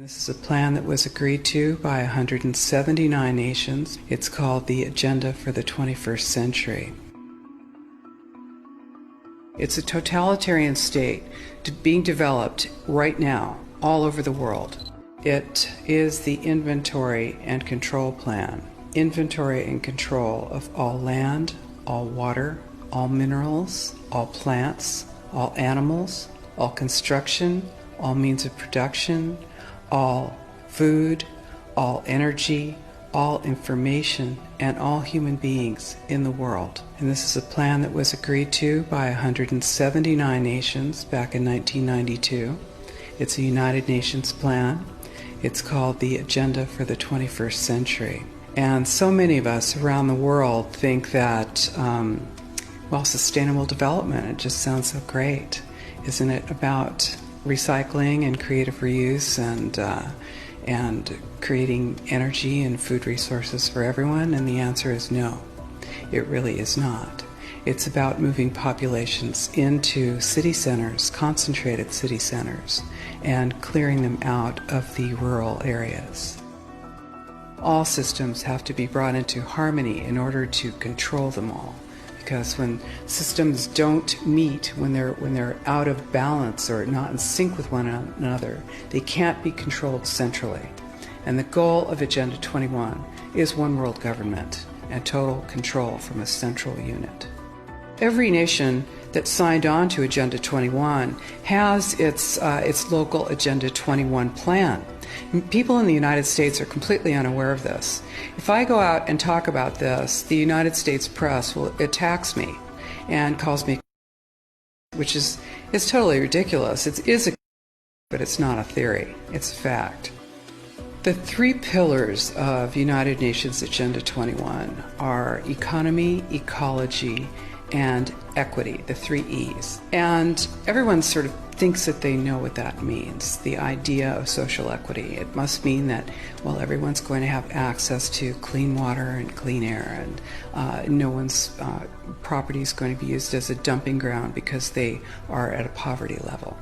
This is a plan that was agreed to by 179 nations. It's called the Agenda for the 21st Century. It's a totalitarian state being developed right now all over the world. It is the inventory and control plan. Inventory and control of all land, all water, all minerals, all plants, all animals, all construction, all means of production, all food, all energy, all information, and all human beings in the world. And this is a plan that was agreed to by 179 nations back in 1992. It's a United Nations plan. It's called the Agenda for the 21st Century. And so many of us around the world think that, sustainable development, it just sounds so great. Isn't it about recycling and creative reuse and creating energy and food resources for everyone? And the answer is no, it really is not. It's about moving populations into city centers, concentrated city centers, and clearing them out of the rural areas. All systems have to be brought into harmony in order to control them all. Because when systems don't meet, when they're out of balance or not in sync with one another, they can't be controlled centrally. And the goal of Agenda 21 is one world government and total control from a central unit. Every nation that signed on to Agenda 21 has its local Agenda 21 plan. People in the United States are completely unaware of this. If I go out and talk about this, the United States press attacks me and calls me, which is totally ridiculous. It is but it's not a theory. It's a fact. The three pillars of United Nations Agenda 21 are economy, ecology, and equity, the three E's. And everyone sort of thinks that they know what that means, the idea of social equity. It must mean that, everyone's going to have access to clean water and clean air, and no one's property is going to be used as a dumping ground because they are at a poverty level.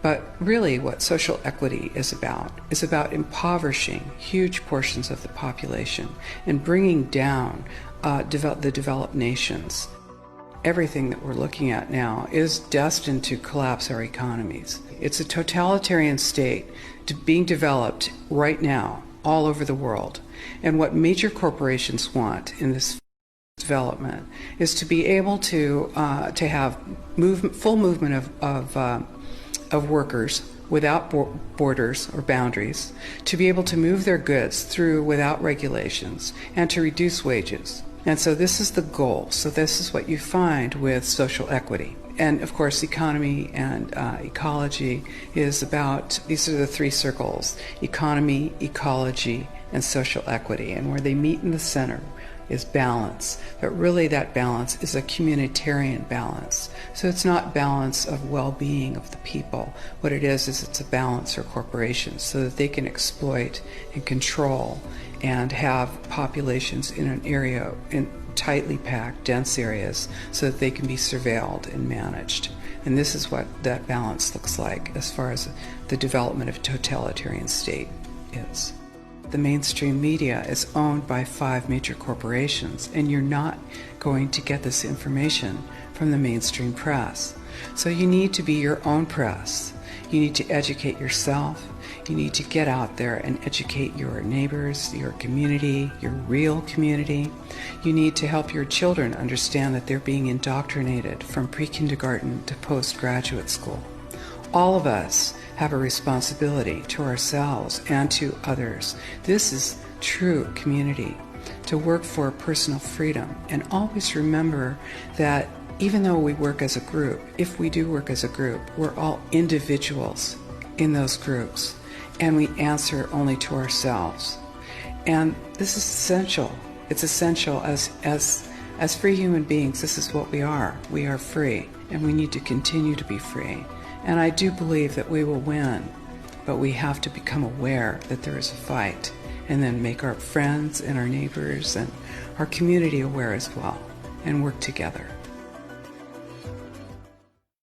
But really what social equity is about impoverishing huge portions of the population and bringing down the developed nations. Everything that we're looking at now is destined to collapse our economies. It's a totalitarian state being developed right now all over the world. And what major corporations want in this development is to be able to have full movement of workers without borders or boundaries, to be able to move their goods through without regulations, and to reduce wages. And so this is the goal. So this is what you find with social equity. And of course, economy and ecology is about, these are the three circles: economy, ecology, and social equity. And where they meet in the center is balance. But really that balance is a communitarian balance. So it's not balance of well-being of the people. What it is it's a balance for corporations so that they can exploit and control and have populations in an area, in tightly packed, dense areas, so that they can be surveilled and managed. And this is what that balance looks like as far as the development of a totalitarian state is. The mainstream media is owned by 5 major corporations, and you're not going to get this information from the mainstream press. So you need to be your own press. You need to educate yourself. You need to get out there and educate your neighbors, your community, your real community. You need to help your children understand that they're being indoctrinated from pre-kindergarten to postgraduate school. All of us have a responsibility to ourselves and to others. This is true community, to work for personal freedom. And always remember that even though we work as a group, if we do work as a group, we're all individuals in those groups, and we answer only to ourselves. And this is essential. It's essential as free human beings. This is what we are. We are free, and we need to continue to be free. And I do believe that we will win, but we have to become aware that there is a fight, and then make our friends and our neighbors and our community aware as well, and work together.